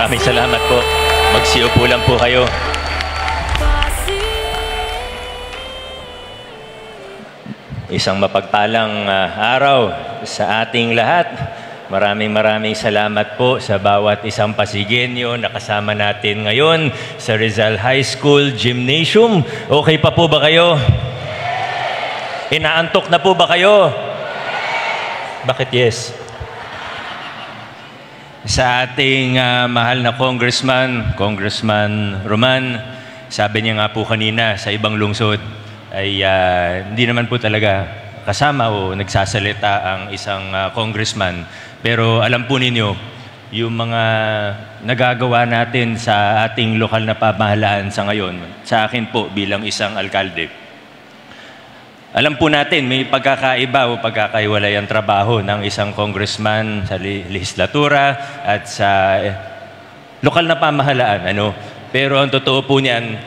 Maraming salamat po. Magsiupo lang po kayo. Isang mapagpalang araw sa ating lahat. Maraming salamat po sa bawat isang Pasigenyo na kasama natin ngayon sa Rizal High School Gymnasium. Okay pa po ba kayo? Inaantok na po ba kayo? Bakit yes? Sa ating mahal na Congressman Roman, sabi niya nga po kanina sa ibang lungsod ay hindi naman po talaga kasama o nagsasalita ang isang congressman. Pero alam po ninyo, yung mga nagagawa natin sa ating lokal na pamahalaan sa ngayon, sa akin po bilang isang alkalde, alam po natin may pagkakaiba o pagkakaiwalay ang trabaho ng isang congressman sa lehislatura at sa lokal na pamahalaan. Pero ang totoo po niyan,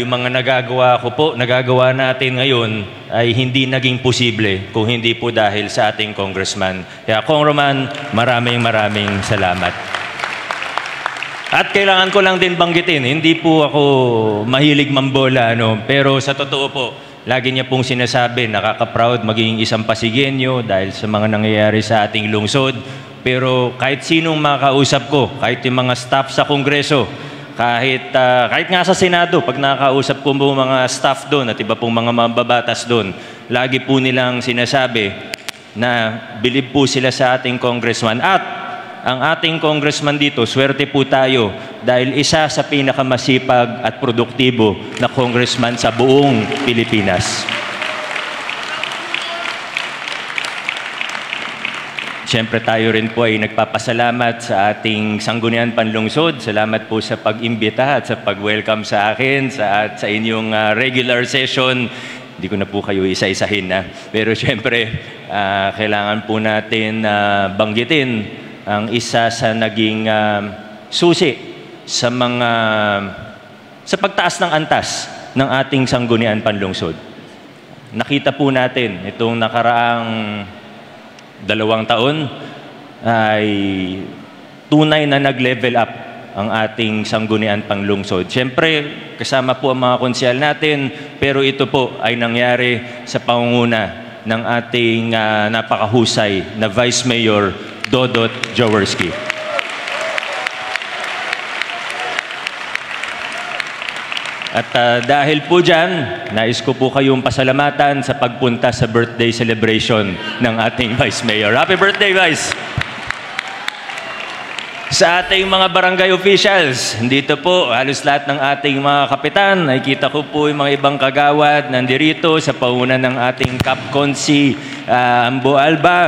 yung mga nagagawa natin ngayon ay hindi naging posible kung hindi po dahil sa ating congressman. Kaya Kong Roman, maraming salamat. At kailangan ko lang din banggitin, hindi po ako mahilig mambola, pero sa totoo po, lagi niya pong sinasabi, nakaka-proud maging isang Pasigenyo dahil sa mga nangyayari sa ating lungsod. Pero kahit sinong makausap ko, kahit yung mga staff sa Kongreso, kahit nga sa Senado, pag nakakausap ko po mga staff doon at iba pong mga mababatas doon, lagi po nilang sinasabi na bilib po sila sa ating congressman. At ang ating congressman dito, swerte po tayo dahil isa sa pinakamasipag at produktibo na congressman sa buong Pilipinas. Siyempre tayo rin po ay nagpapasalamat sa ating Sangguniang Panlungsod. Salamat po sa pag-imbita at sa pag-welcome sa akin sa inyong regular session. Hindi ko na po kayo isa-isahin na. Pero siyempre, kailangan po natin banggitin ang isa sa naging susi sa pagtaas ng antas ng ating Sangguniang Panlungsod. Nakita po natin itong nakaraang 2 taon ay tunay na nag-level up ang ating Sangguniang Panlungsod. Siyempre, kasama po ang mga konsyal natin, pero ito po ay nangyari sa pangunguna ng ating napakahusay na Vice Mayor Dodot Jaworski. At dahil po dyan, nais ko po kayong pasalamatan sa pagpunta sa birthday celebration ng ating Vice Mayor. Happy birthday, Vice! Sa ating mga barangay officials, dito po, halos lahat ng ating mga kapitan, nakikita ko po yung mga ibang kagawad nandirito sa paunan ng ating Capconsi Ambo Alba.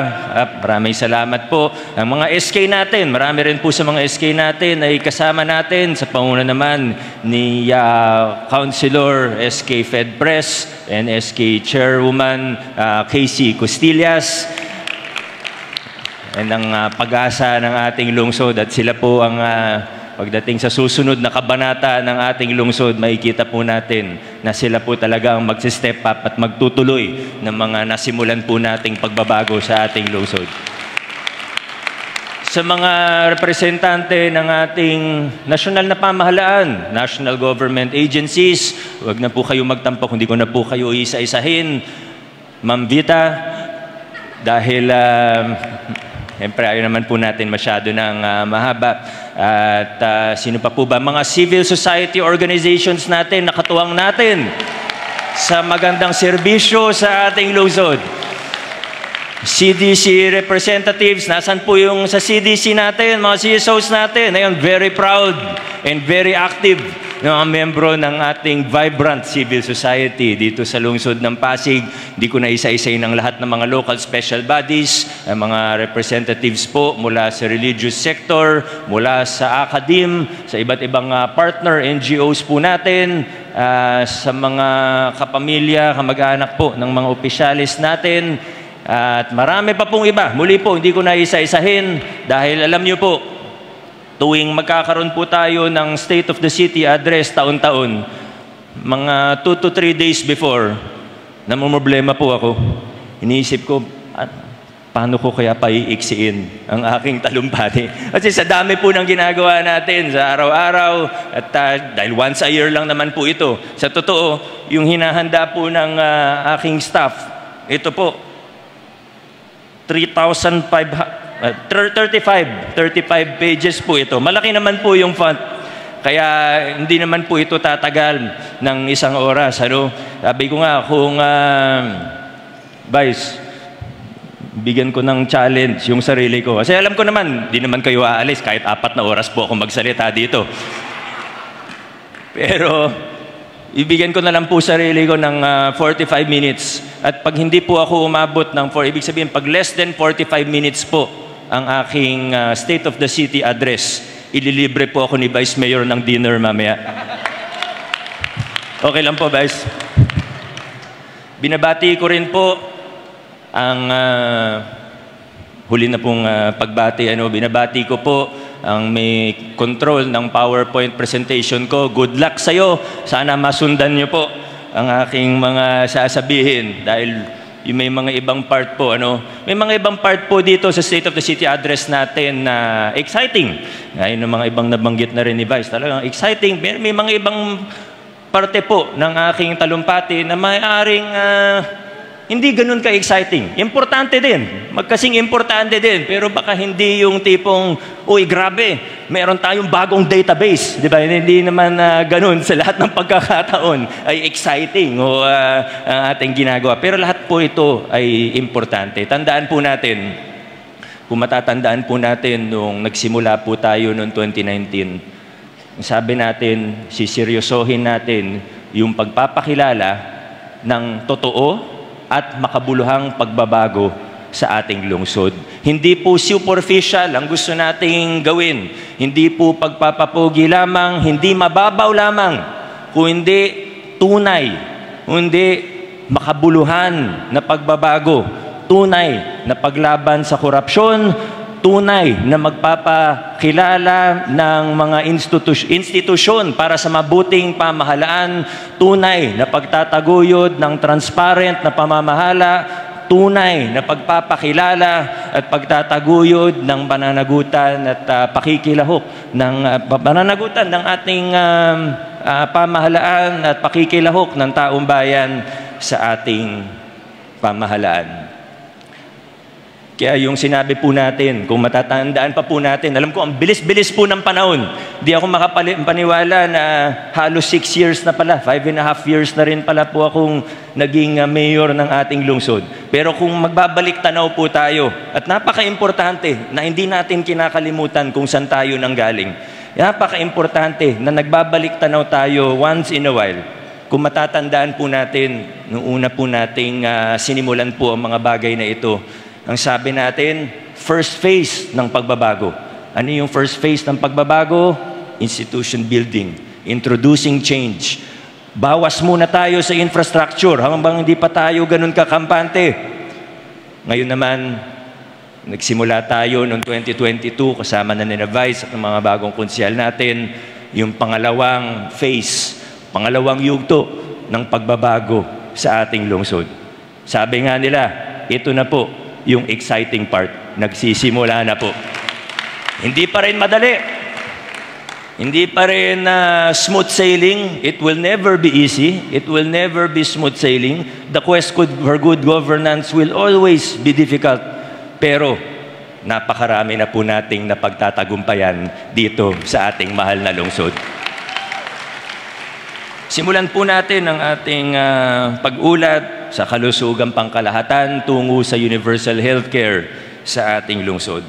Maraming salamat po. Ang mga SK natin, marami rin po sa mga SK natin ay kasama natin sa paunan naman ni Councilor SK Fedpres and SK Chairwoman Casey Costillas. And ang pag-asa ng ating lungsod at sila po ang pagdating sa susunod na kabanata ng ating lungsod, makikita po natin na sila po talaga ang mag-step up at magtutuloy ng mga nasimulan po nating pagbabago sa ating lungsod. Sa mga representante ng ating nasyonal na pamahalaan, national government agencies, huwag na po kayo magtampok, hindi ko na po kayo isa-isahin. Ma'am Vita, dahil siyempre, ayaw naman po natin masyado ng mahaba. At sino pa po ba? Mga civil society organizations natin, nakatuwang natin sa magandang serbisyo sa ating lungsod. CDC representatives, nasan po yung sa CDC natin, mga CSOs natin? I am very proud and very active ng mga membro ng ating vibrant civil society dito sa lungsod ng Pasig. Hindi ko na isa-isay ng lahat ng mga local special bodies, mga representatives po mula sa religious sector, mula sa academe, sa iba't ibang partner NGOs po natin, sa mga kapamilya, kamag-anak po ng mga opisyalis natin, at marami pa pong iba. Muli po, hindi ko na isa-isahin dahil alam niyo po, tuwing magkakaroon po tayo ng State of the City address taon-taon, mga 2 to 3 days before, namumroblema po ako. Iniisip ko, paano ko kaya paiiksiin ang aking talumpati? Kasi sa dami po ng ginagawa natin sa araw-araw, at dahil once a year lang naman po ito, sa totoo, yung hinahanda po ng aking staff, ito po, 35 pages po ito. Malaki naman po yung font. Kaya hindi naman po ito tatagal ng isang oras. Ano? Sabi ko nga, kung Vice, bigyan ko ng challenge yung sarili ko. Kasi alam ko naman, di naman kayo aalis kahit 4 na oras po ako magsalita dito. Pero ibigyan ko na lang po sarili ko ng 45 minutes. At pag hindi po ako umabot ng ibig sabihin, pag less than 45 minutes po ang aking State of the City address, ililibre po ako ni Vice Mayor ng dinner mamaya. Okay lang po, Vice. Binabati ko rin po ang huli na pong pagbati. Binabati ko po ang may control ng PowerPoint presentation ko. Good luck sa'yo. Sana masundan niyo po ang aking mga sasabihin. Dahil yung may mga ibang part po, may mga ibang part po dito sa State of the City address natin na exciting. Ngayon ng mga ibang nabanggit na rin ni Vice, talagang exciting. May mga ibang parte po ng aking talumpati na maaaring hindi ganun ka-exciting. Importante din. Magkasing importante din. Pero baka hindi yung tipong, uy, grabe, meron tayong bagong database. Di ba? Hindi naman ganun sa lahat ng pagkakataon ay exciting o ang ating ginagawa. Pero lahat po ito ay importante. Tandaan po natin, kung matatandaan po natin nung nagsimula po tayo noong 2019, sabi natin, siseryosohin natin yung pagpapakilala ng totoo at makabuluhang pagbabago sa ating lungsod. Hindi po superficial ang gusto nating gawin. Hindi po pagpapapugi lamang, hindi mababaw lamang, kundi tunay, kundi makabuluhan na pagbabago, tunay na paglaban sa korupsyon, tunay na magpapakilala ng mga institusyon para sa mabuting pamahalaan, tunay na pagtataguyod ng transparent na pamamahala, tunay na pagpapakilala at pagtataguyod ng pananagutan at pakikilahok ng pananagutan ng ating pamahalaan at pakikilahok ng taong bayan sa ating pamahalaan. Kaya yung sinabi po natin, kung matatandaan pa po natin, alam ko, ang bilis-bilis po ng panahon. Di ako makapaniwala na halos 6 years na pala, 5.5 years na rin pala po akong naging mayor ng ating lungsod. Pero kung magbabalik tanaw po tayo, at napaka-importante na hindi natin kinakalimutan kung saan tayo nanggaling. Napaka-importante na nagbabalik tanaw tayo once in a while. Kung matatandaan po natin, noong una po nating sinimulan po ang mga bagay na ito, ang sabi natin, first phase ng pagbabago. Ano yung first phase ng pagbabago? Institution building, introducing change. Bawas muna tayo sa infrastructure hanggang hindi pa tayo ganun kakampante. Ngayon naman, nagsimula tayo noong 2022 kasama na ni Vice at ng mga bagong konsyal natin, yung pangalawang phase, pangalawang yugto ng pagbabago sa ating lungsod. Sabi nga nila, ito na po yung exciting part. Nagsisimula na po. Hindi pa rin madali. Hindi pa rin smooth sailing. It will never be easy. It will never be smooth sailing. The quest for good governance will always be difficult. Pero napakarami na po nating napagtatagumpayan dito sa ating mahal na lungsod. Simulan po natin ang ating pag-ulat sa kalusugang pangkalahatan tungo sa universal healthcare sa ating lungsod.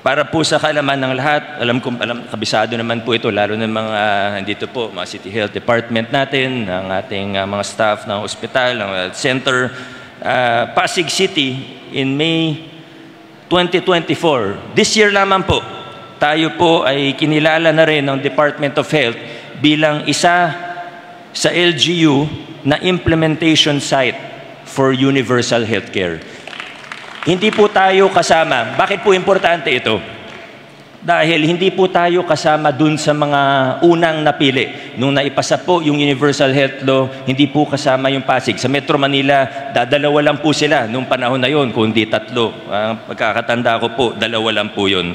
Para po sa kaalaman ng lahat, kabisado naman po ito, lalo ng mga, dito po, mga City Health Department natin, ang ating mga staff ng ospital, ng center, Pasig City, in May 2024. This year lamang po, tayo po ay kinilala na rin ng Department of Health bilang isa sa LGU na implementation site for universal healthcare. Hindi po tayo kasama. Bakit po importante ito? Dahil hindi po tayo kasama dun sa mga unang napili. Nung naipasa po yung Universal Health Law, hindi po kasama yung Pasig. Sa Metro Manila, dadalawa lang po sila nung panahon na yon, kundi 3. Pagkakatanda ko po, 2 lang po yun.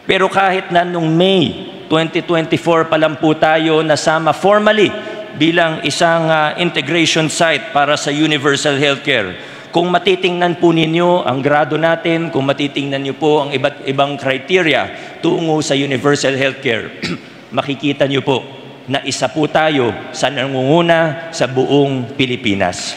Pero kahit na nung May 2024 pa lang po tayo nasama formally bilang isang integration site para sa universal healthcare. Kung matitingnan po ninyo ang grado natin, kung matitingnan niyo po ang iba't ibang criteria tungo sa universal healthcare, makikita niyo po na isa po tayo sa nangunguna sa buong Pilipinas.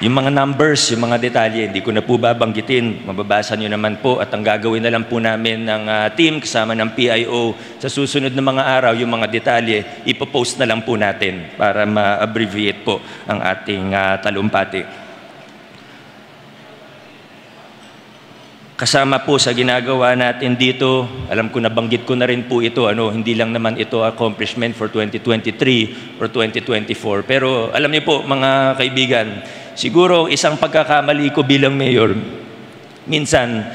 Yung mga numbers, yung mga detalye, hindi ko na po babanggitin. Mababasa nyo naman po at ang gagawin na lang po namin ng team kasama ng PIO sa susunod na mga araw, yung mga detalye, ipopost na lang po natin para ma-abbreviate po ang ating talumpati. Kasama po sa ginagawa natin dito, alam ko nabanggit ko na rin po ito, hindi lang naman ito accomplishment for 2023 or 2024. Pero alam niyo po mga kaibigan, siguro isang pagkakamali ko bilang mayor, minsan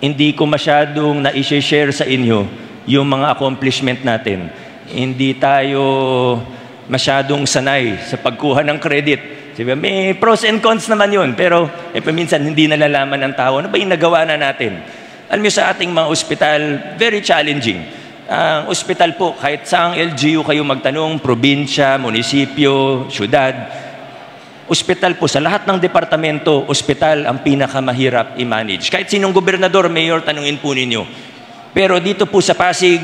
hindi ko masyadong na-share sa inyo yung mga accomplishment natin. Hindi tayo masyadong sanay sa pagkuha ng credit. May pros and cons naman yun, pero paminsan hindi nalalaman ng tao, ano ba yung nagawa na natin? Alam niyo sa ating mga ospital, very challenging. Ang ospital po, kahit saang LGU kayo magtanong, probinsya, munisipyo, syudad, ospital po, sa lahat ng departamento, ospital ang pinakamahirap i-manage. Kahit sinong gobernador, mayor, tanungin po ninyo. Pero dito po sa Pasig,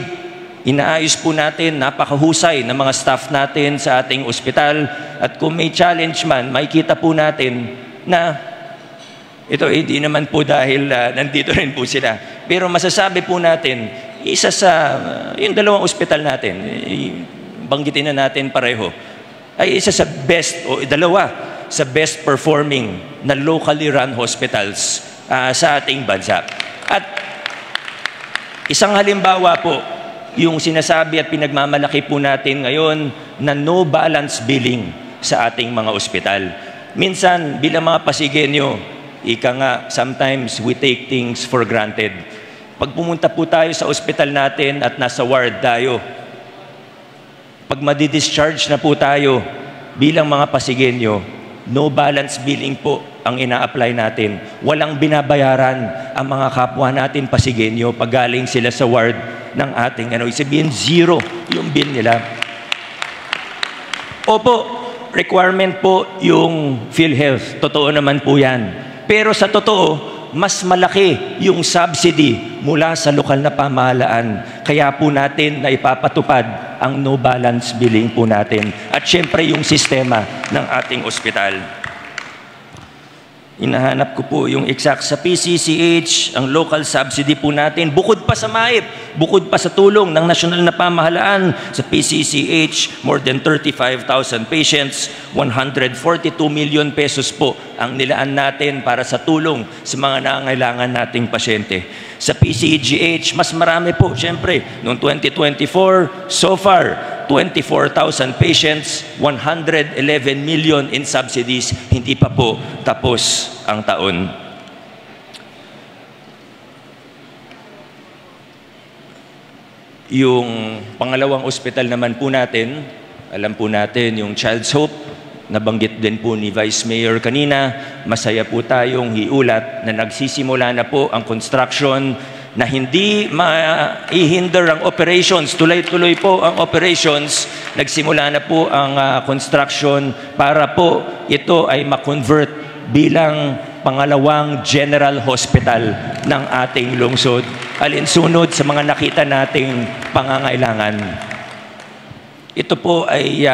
inaayos po natin, napakahusay ng mga staff natin sa ating ospital. At kung may challenge man, makikita po natin na ito, hindi naman po dahil nandito rin po sila. Pero masasabi po natin, isa sa, yung 2 ospital natin, banggitin na natin pareho, ay isa sa best, o 2 sa best performing na locally run hospitals sa ating bansa. At isang halimbawa po, yung sinasabi at pinagmamalaki po natin ngayon na no balance billing sa ating mga ospital. Minsan, bilang mga Pasigenyo, ika nga, sometimes we take things for granted. Pag pumunta po tayo sa ospital natin at nasa ward tayo, pag madi-discharge na po tayo bilang mga Pasigenyo, no balance billing po ang ina-apply natin. Walang binabayaran ang mga kapwa natin Pasigenyo pag galing sila sa ward ng ating isabihin, 0 yung bill nila. Opo, requirement po yung PhilHealth. Totoo naman po yan. Pero sa totoo, mas malaki yung subsidy mula sa lokal na pamahalaan. Kaya po natin na ipapatupad ang no balance billing po natin. At syempre yung sistema ng ating ospital. Hinahanap ko po yung exact sa PCCH, ang local subsidy po natin, bukod pa sa MAIP, bukod pa sa tulong ng nasyonal na pamahalaan sa PCCH, more than 35,000 patients, 142 million pesos po ang nilaan natin para sa tulong sa mga nangangailangan nating pasyente. Sa PCGH, mas marami po, syempre, noong 2024, so far, 24,000 patients, 111 million in subsidies, hindi pa po tapos ang taon. Yung pangalawang ospital naman po natin, alam po natin yung Child's Hope, nabanggit din po ni Vice Mayor kanina, masaya po tayong iulat na nagsisimula na po ang construction na hindi ma-hinder ang operations. Tuloy-tuloy po ang operations. Nagsimula na po ang construction para po ito ay ma-convert bilang pangalawang general hospital ng ating lungsod. Alinsunod sa mga nakita nating pangangailangan. Ito po ay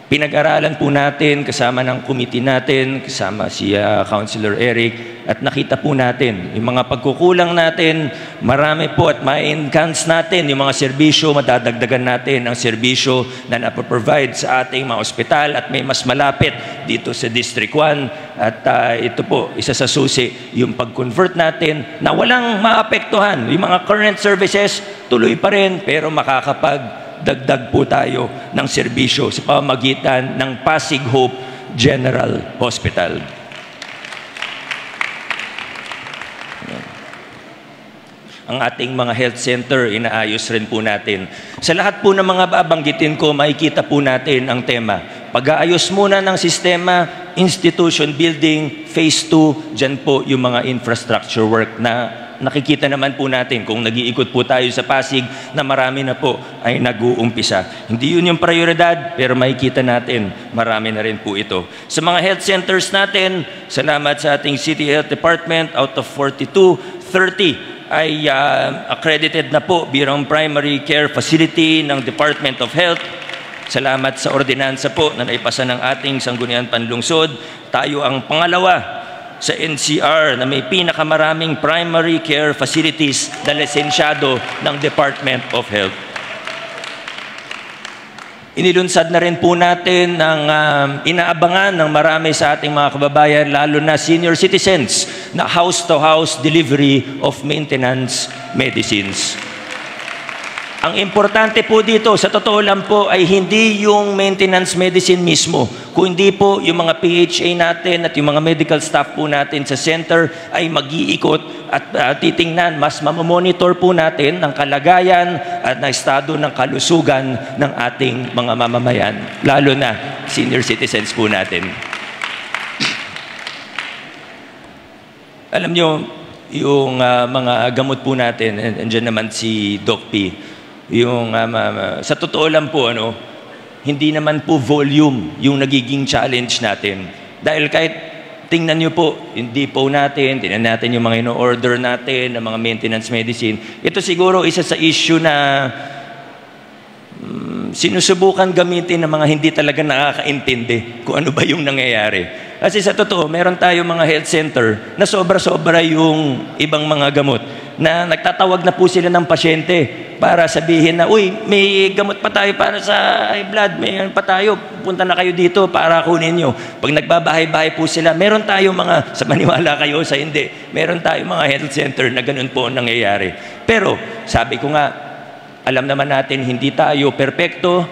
pinag-aralan po natin kasama ng committee natin, kasama si Councilor Eric, at nakita po natin yung mga pagkukulang natin, marami po at ma-enhance natin yung mga serbisyo, madadagdagan natin ang serbisyo na napaprovide sa ating mga ospital at may mas malapit dito sa District 1 at ito po, isa sa susi, yung pag-convert natin na walang maapektuhan. Yung mga current services, tuloy pa rin pero makakapagdagdag po tayo ng serbisyo sa pamamagitan ng Pasig Hope General Hospital. ang ating mga health center, inaayos rin po natin. Sa lahat po ng mga babanggitin ko, makikita po natin ang tema. Pag-aayos muna ng sistema, institution building, phase 2, dyan po yung mga infrastructure work na nakikita naman po natin kung nag-iikot po tayo sa Pasig na marami na po ay nag-uumpisa. Hindi yun yung prioridad, pero makikita natin marami na rin po ito. Sa mga health centers natin, salamat sa ating City Health Department, out of 42, 30 ay accredited na po bilang primary care facility ng Department of Health. Salamat sa ordinansa po na naipasa ng ating Sangguniang Panlungsod. Tayo ang pangalawa sa NCR na may pinakamaraming primary care facilities na lisensyado ng Department of Health. Inilunsad na rin po natin ang inaabangan ng marami sa ating mga kababayan, lalo na senior citizens, na house-to-house delivery of maintenance medicines. Ang importante po dito, sa totoo lang po, ay hindi yung maintenance medicine mismo, kundi po yung mga PHA natin at yung mga medical staff po natin sa center ay mag-iikot at titingnan, mas mamamonitor po natin ang kalagayan at na estado ng kalusugan ng ating mga mamamayan, lalo na senior citizens po natin. Alam nyo, yung mga gamot po natin, andyan naman si Doc P, yung sa totoo lang po, hindi naman po volume yung nagiging challenge natin. Dahil kahit tingnan nyo po, hindi po natin, tingnan natin yung mga ino-order natin, ng mga maintenance medicine. Ito siguro isa sa issue na sinusubukan gamitin ng mga hindi talaga nakakaintindi kung ano ba yung nangyayari. Kasi sa totoo, meron tayo mga health center na sobra-sobra yung ibang mga gamot na nagtatawag na po sila ng pasyente para sabihin na, uy, may gamot pa tayo para sa high blood, may pa tayo, punta na kayo dito para kunin nyo. Pag nagbabahay-bahay po sila, meron tayo mga, sa maniwala kayo, sa hindi, meron tayo mga health center na ganun po ang nangyayari. Pero, sabi ko nga, alam naman natin, hindi tayo perpekto,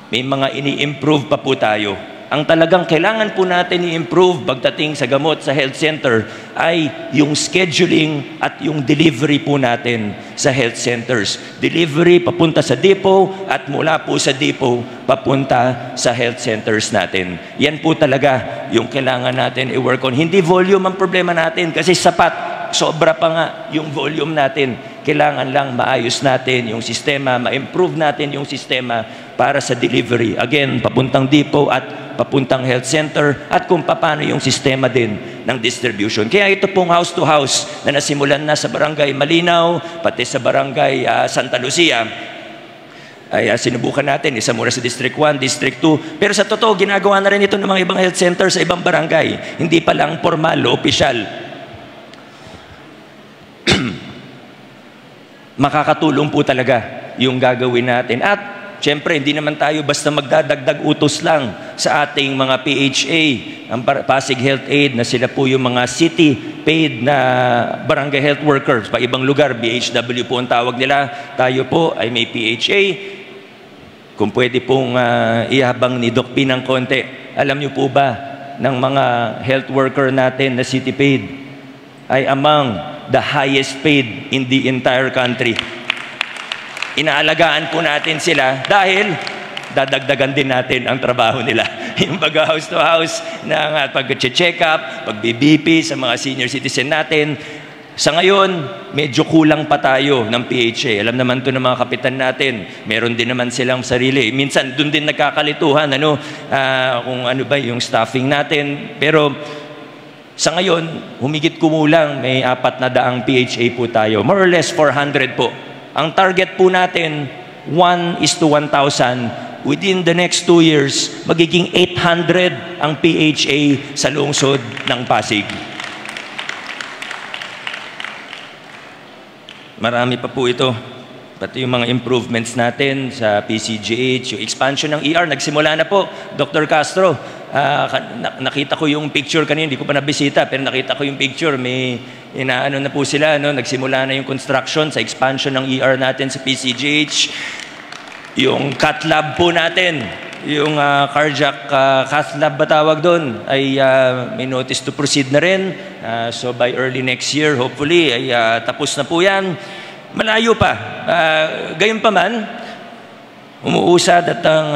may mga ini-improve pa po tayo. Ang talagang kailangan po natin i-improve pagdating sa gamot sa health center ay yung scheduling at yung delivery po natin sa health centers. Delivery papunta sa depot at mula po sa depot papunta sa health centers natin. Yan po talaga yung kailangan natin i-work on. Hindi volume ang problema natin kasi sapat, sobra pa nga yung volume natin. Kailangan lang maayos natin yung sistema, ma-improve natin yung sistema para sa delivery. Again, papuntang depot at papuntang health center at kung paano yung sistema din ng distribution. Kaya ito pong house-to-house na nasimulan na sa barangay Malinaw, pati sa barangay Santa Lucia, ay sinubukan natin. Isa muna sa District 1, District 2. Pero sa totoo, ginagawa na rin ito ng mga ibang health center sa ibang barangay. Hindi pa lang formal o opisyal. Makakatulong po talaga yung gagawin natin. At siyempre, hindi naman tayo basta magdadagdag utos lang sa ating mga PHA, ang Pasig Health Aid, na sila po yung mga city-paid na barangay health workers. Pa ibang lugar, BHW po ang tawag nila. Tayo po ay may PHA. Kung pwede pong ihabang ni Doc P ng konti, alam niyo po ba ng mga health worker natin na city-paid ay among the highest paid in the entire country. Inaalagaan po natin sila dahil dadagdagan din natin ang trabaho nila. Yung pag-house to house, pag-check up, pag-BP sa mga senior citizen natin. Sa ngayon, medyo kulang pa tayo ng PHA. Alam naman to ng mga kapitan natin. Meron din naman silang sarili. Minsan, doon din nagkakalituhan, kung ano ba yung staffing natin. Pero sa ngayon, humigit kumulang, may 400 PHA po tayo. More or less 400 po. Ang target po natin, 1:1,000. Within the next 2 years, magiging 800 ang PHA sa lungsod ng Pasig. Marami pa po ito. Pati yung mga improvements natin sa PCGH, yung expansion ng ER, nagsimula na po. Dr. Castro, nakita ko yung picture kanina, hindi ko pa nabisita, pero nakita ko yung picture, may inaano na po sila, nagsimula na yung construction sa expansion ng ER natin sa PCGH. Yung cat lab po natin, Yung cardiac cath lab ba tawag doon ay may notice to proceed na rin. So by early next year, hopefully, ay tapos na po yan. Malayo pa. Gayunpaman, umuusad at ang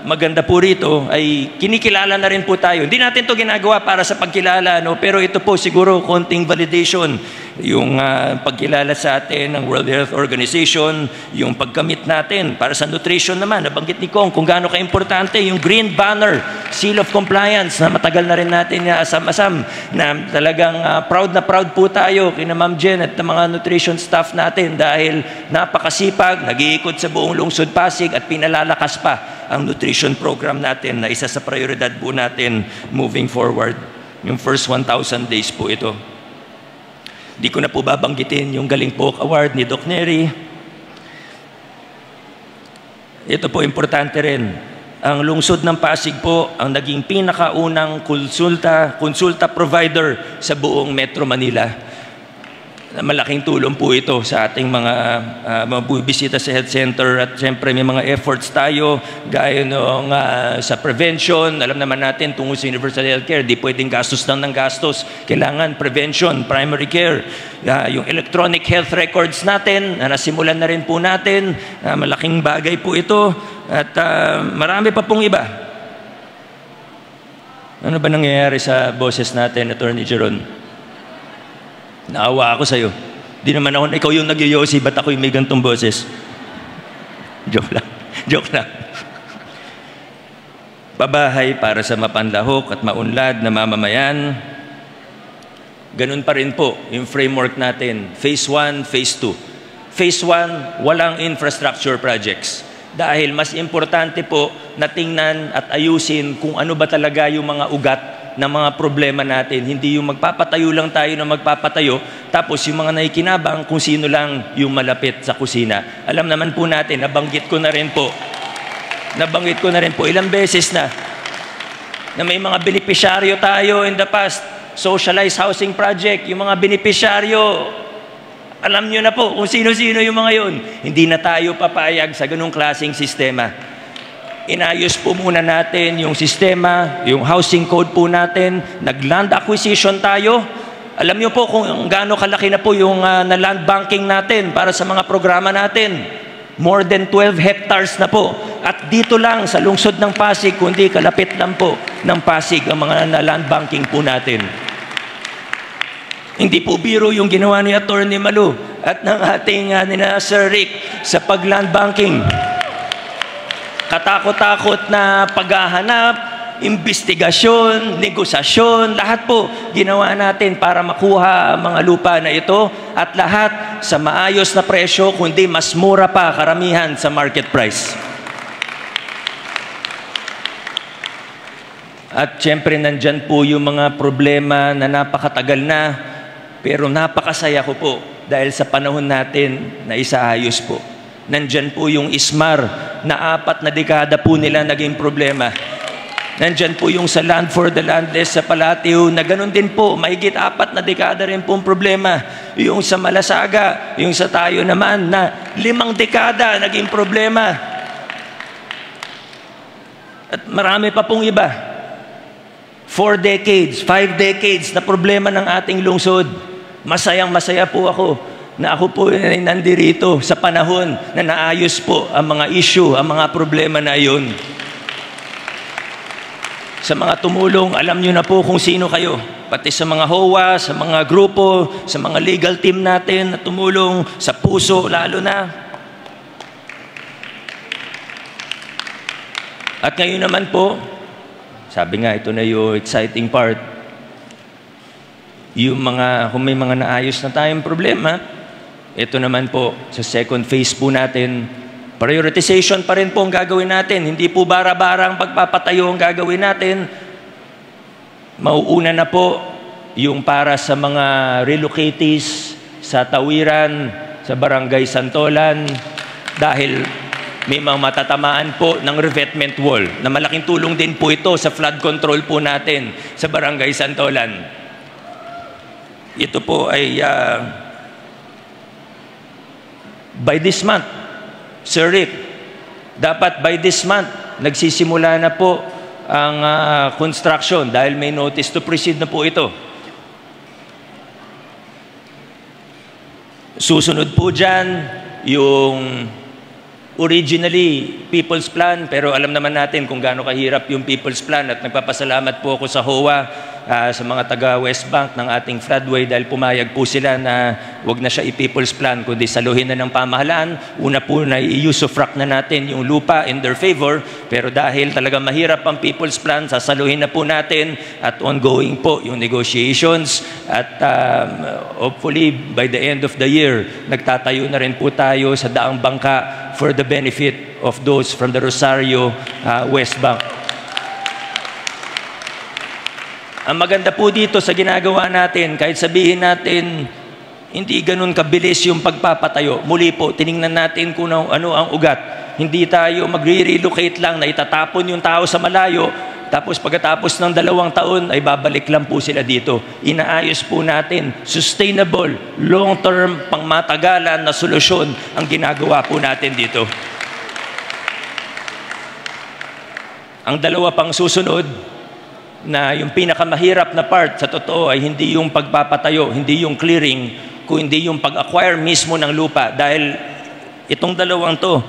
maganda po rito ay kinikilala na rin po tayo. Hindi natin to ginagawa para sa pagkilala, no? Pero ito po siguro konting validation. Yung pagkilala sa atin ng World Health Organization, yung pagkamit natin para sa nutrition naman. Nabanggit ni Kong kung gaano ka-importante yung Green Banner, Seal of Compliance na matagal na rin natin asam-asam na talagang proud na proud po tayo kina Ma'am Jen at ng mga nutrition staff natin dahil napakasipag, nag-iikot sa buong lungsod Pasig at pinalalakas pa ang nutrition program natin na isa sa prioridad po natin moving forward. Yung first 1,000 days po ito. Di ko na po babanggitin yung Galing Poke Award ni Doc Neri. Ito po importante rin. Ang lungsod ng Pasig po ang naging pinakaunang konsulta provider sa buong Metro Manila. Malaking tulong po ito sa ating mga bisita sa health center at siyempre may mga efforts tayo gaya nung sa prevention. Alam naman natin tungkol sa universal healthcare, di pwedeng gastos lang ng gastos. Kailangan prevention, primary care. Yung electronic health records natin, nasimulan na rin po natin. Malaking bagay po ito at marami pa pong iba. Ano ba nangyayari sa boses natin, Attorney Jeron? Naawa ako sa'yo. Di naman ako, ikaw yung nagyoyosi, ba't ako'y may gantong boses? Joke lang. Joke lang. Pabahay para sa mapanlahok at maunlad na mamamayan. Ganun pa rin po yung framework natin. Phase 1, Phase 2. Phase 1, walang infrastructure projects. Dahil mas importante po na tingnan at ayusin kung ano ba talaga yung mga ugat ng mga problema natin. Hindi yung magpapatayo lang tayo na magpapatayo, tapos yung mga naikinabang kung sino lang yung malapit sa kusina. Alam naman po natin, nabanggit ko na rin po ilang beses na may mga benepisyaryo tayo in the past, socialized housing project, yung mga benepisyaryo, alam nyo na po kung sino-sino yung mga yun. Hindi na tayo papayag sa ganung klaseng sistema. Inayos po muna natin yung sistema, yung housing code po natin, nag-land acquisition tayo. Alam niyo po kung gaano kalaki na po yung na land banking natin para sa mga programa natin. More than 12 hectares na po. At dito lang sa lungsod ng Pasig, kundi kalapit lang po ng Pasig ang mga na land banking po natin. Hindi po biro yung ginawa ni Attorney Malu at ng ating nina Sir Rick sa pag-land banking. Katakot-takot na paghahanap, investigasyon, negosasyon, lahat po ginawa natin para makuha ang mga lupa na ito at lahat sa maayos na presyo, kundi mas mura pa karamihan sa market price. At siyempre nandyan po yung mga problema na napakatagal na, pero napakasaya ko po dahil sa panahon natin na isaayos po. Nandyan po yung ISMAR na 4 na dekada po nila naging problema. Nandyan po yung sa Land for the Landless sa Palateo na ganun din po, mahigit 4 na dekada rin po ang problema. Yung sa Malasaga, yung sa tayo naman na 5 dekada naging problema. At marami pa pong iba. 4 decades, 5 decades na problema ng ating lungsod. Masayang-masaya po ako na ako po ay nandirito sa panahon na naayos po ang mga issue, ang mga problema na yun. Sa mga tumulong, alam nyo na po kung sino kayo. Pati sa mga HOA, sa mga grupo, sa mga legal team natin na tumulong, sa puso lalo na. At ngayon naman po, sabi nga, ito na yung exciting part. Yung kung may mga naayos na tayong problema, ito naman po, sa second phase po natin, prioritization pa rin po ang gagawin natin. Hindi po bara-barang pagpapatayo ang gagawin natin. Mauuna na po yung para sa mga relocatees sa Tawiran, sa Barangay Santolan, dahil may mga matatamaan po ng revetment wall na malaking tulong din po ito sa flood control po natin sa Barangay Santolan. Ito po ay by this month, Sir Rick, dapat by this month, nagsisimula na po ang construction dahil may notice to proceed na po ito. Susunod po dyan yung originally People's Plan, pero alam naman natin kung gaano kahirap yung People's Plan at nagpapasalamat po ako sa HOA, sa mga taga West Bank ng ating floodway dahil pumayag po sila na wag na siya i-People's Plan kundi saluhin na ng pamahalaan. Una po na i-usufruct na natin yung lupa in their favor, pero dahil talaga mahirap ang People's Plan, sasaluhin na po natin at ongoing po yung negotiations at hopefully by the end of the year, nagtatayo na rin po tayo sa daang bangka for the benefit of those from the Rosario West Bank. Ang maganda po dito sa ginagawa natin, kahit sabihin natin hindi ganun kabilis yung pagpapatayo, muli po, tiningnan natin kung ano ang ugat. Hindi tayo magre-relocate lang na itatapon yung tao sa malayo, tapos pagkatapos ng 2 taon ay babalik lang po sila dito. Inaayos po natin, sustainable, long-term, pangmatagalan na solusyon ang ginagawa po natin dito. Ang dalawa pang susunod, na yung pinakamahirap na part sa totoo ay hindi yung pagpapatayo, hindi yung clearing, kundi yung pag-acquire mismo ng lupa. Dahil itong dalawang to,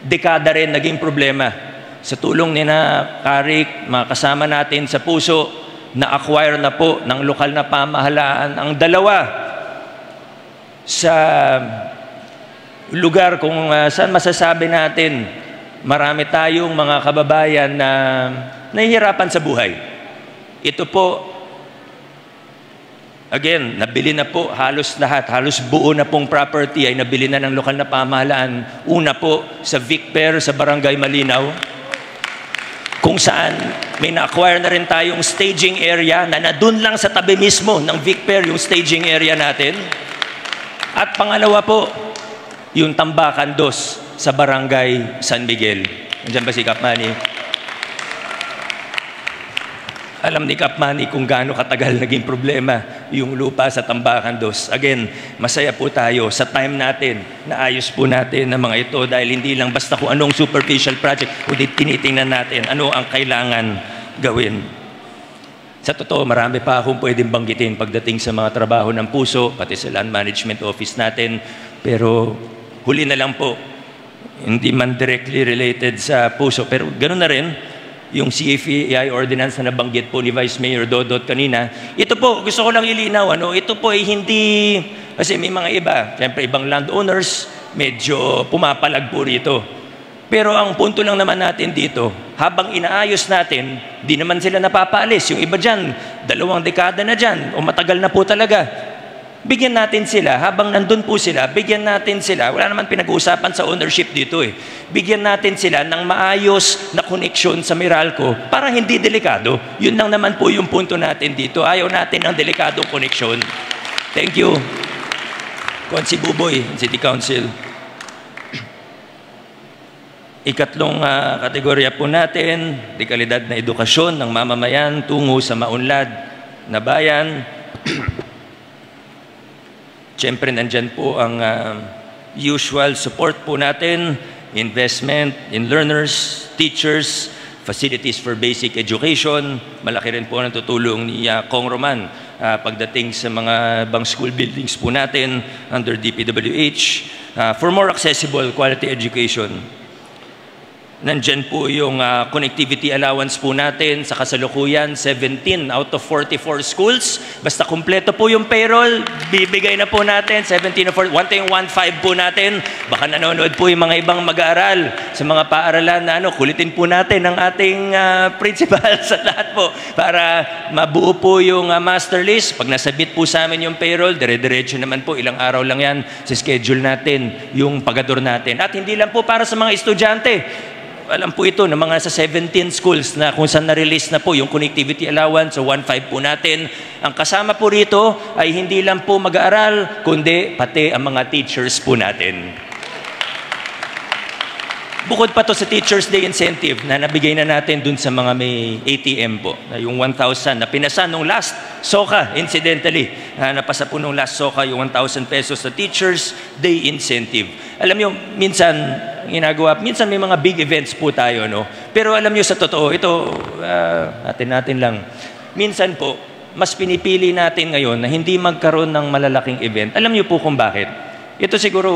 dekada rin naging problema. Sa tulong ni na Karik, mga kasama natin sa puso, na-acquire na po ng lokal na pamahalaan ang dalawa sa lugar kung saan masasabi natin marami tayong mga kababayan na nahihirapan sa buhay. Ito po, again, nabili na po halos lahat, halos buo na pong property ay nabili na ng lokal na pamahalaan. Una po sa Vicper sa Barangay Malinaw, kung saan may na-acquire na rin tayong staging area na nadun lang sa tabi mismo ng Vicper yung staging area natin. At pangalawa po, yung Tambakan 2 sa Barangay San Miguel. Nandiyan ba si Kap Manny? Alam ni Kap Manny kung gaano katagal naging problema yung lupa sa Tambakan 2. Again, masaya po tayo sa time natin na ayos po natin ang mga ito dahil hindi lang basta kung anong superficial project, kundi tinitingnan natin ano ang kailangan gawin. Sa totoo, marami pa akong pwedeng banggitin pagdating sa mga trabaho ng puso, pati sa Land Management Office natin. Pero huli na lang po, hindi man directly related sa puso, pero ganoon na rin, yung CFEI ordinance na nabanggit po ni Vice Mayor Dodot kanina, ito po, gusto ko lang ilinaw, ito po ay hindi, kasi may mga iba, siyempre ibang landowners, medyo pumapalag po rito. Pero ang punto lang naman natin dito, habang inaayos natin, di naman sila napapaalis. Yung iba dyan, 2 dekada na dyan, o matagal na po talaga. Bigyan natin sila, habang nandun po sila, bigyan natin sila, wala naman pinag-uusapan sa ownership dito bigyan natin sila ng maayos na koneksyon sa Meralco para hindi delikado. Yun lang naman po yung punto natin dito. Ayaw natin ng delikadong koneksyon. Thank you. Konsi Buboy, City Council. Ikatlong kategorya po natin, dekalidad na edukasyon ng mamamayan tungo sa maunlad na bayan. Siyempre, nandyan po ang usual support po natin, investment in learners, teachers, facilities for basic education. Malaki rin po ang tutulong ni Kong Roman pagdating sa mga bang school buildings po natin under DPWH for more accessible quality education. Nandyan po yung connectivity allowance po natin sa kasalukuyan, 17 out of 44 schools. Basta kumpleto po yung payroll, bibigay na po natin, 17 of 1.15 po natin. Baka nanonood po yung mga ibang mag-aaral sa mga paaralan na kulitin po natin ang ating principal sa lahat po para mabuo po yung master list. Pag nasabit po sa amin yung payroll, dire-diretso naman po, ilang araw lang yan sa schedule natin, yung pagador natin. At hindi lang po para sa mga estudyante. Alam po ito ng mga sa 17 schools na kung saan na-release na po yung connectivity allowance, so 1.5 po natin. Ang kasama po rito ay hindi lang po mag-aaral, kundi pati ang mga teachers po natin. Bukod pa to sa Teachers Day incentive na nabigay na natin dun sa mga may ATM po, na yung 1,000 na pinasa nung last SOCA, incidentally. Napasa po nung last SOCA yung 1,000 pesos sa Teachers Day incentive. Alam nyo, minsan, ginagawa. Minsan may mga big events po tayo, no? Pero alam nyo sa totoo, ito, natin lang. Minsan po, mas pinipili natin ngayon na hindi magkaroon ng malalaking event. Alam nyo po kung bakit? Ito siguro,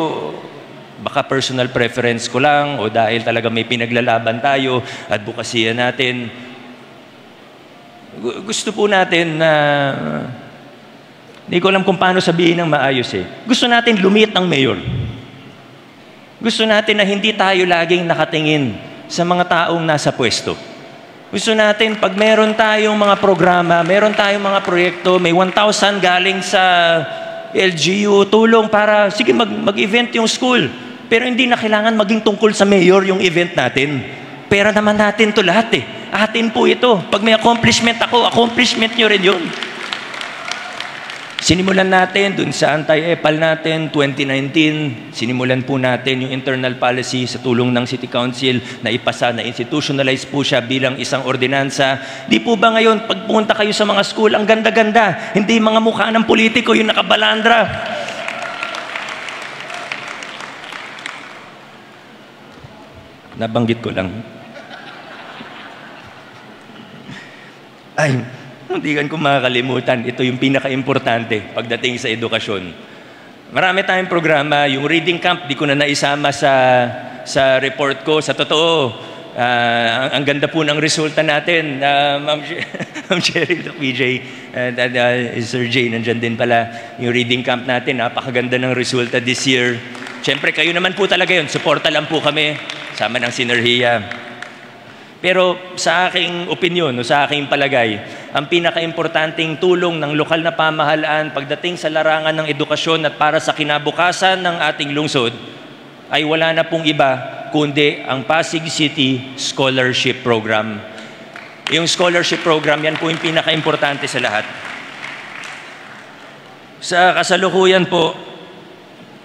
baka personal preference ko lang o dahil talaga may pinaglalaban tayo, advokasya natin. Gusto po natin na hindi ko alam kung paano sabihin ng maayos eh. Gusto natin lumit ng mayor. Gusto natin na hindi tayo laging nakatingin sa mga taong nasa pwesto. Gusto natin pag meron tayong mga programa, meron tayong mga proyekto, may 1,000 galing sa LGU, tulong para, sige mag-event yung school. Pero hindi na kailangan maging tungkol sa mayor yung event natin. Pera naman natin to lahat eh. Atin po ito. Pag may accomplishment ako, accomplishment nyo rin yun. Sinimulan natin dun sa anti-EPAL natin, 2019, sinimulan po natin yung internal policy sa tulong ng City Council na ipasa, na institutionalize po siya bilang isang ordinansa. Di po ba ngayon, pagpunta kayo sa mga school, ang ganda-ganda, hindi mga mukha ng politiko yung nakabalandra. Nabanggit ko lang. Ay, hindi ko makakalimutan. Ito yung pinaka-importante pagdating sa edukasyon. Marami tayong programa. Yung reading camp, di ko na naisama sa report ko. Sa totoo, ang ganda po ng resulta natin. Ma'am Cheryl, PJ, Sir Jay, nandyan din pala yung reading camp natin. Napakaganda ng resulta this year. Siyempre, kayo naman po talaga yun. Suporta lang po kami. Sama ng Sinergia. Pero sa aking opinyon o sa aking palagay, ang pinaka-importanting tulong ng lokal na pamahalaan pagdating sa larangan ng edukasyon at para sa kinabukasan ng ating lungsod ay wala na pong iba kundi ang Pasig City Scholarship Program. Yung scholarship program, yan po yung pinaka-importante sa lahat. Sa kasalukuyan po,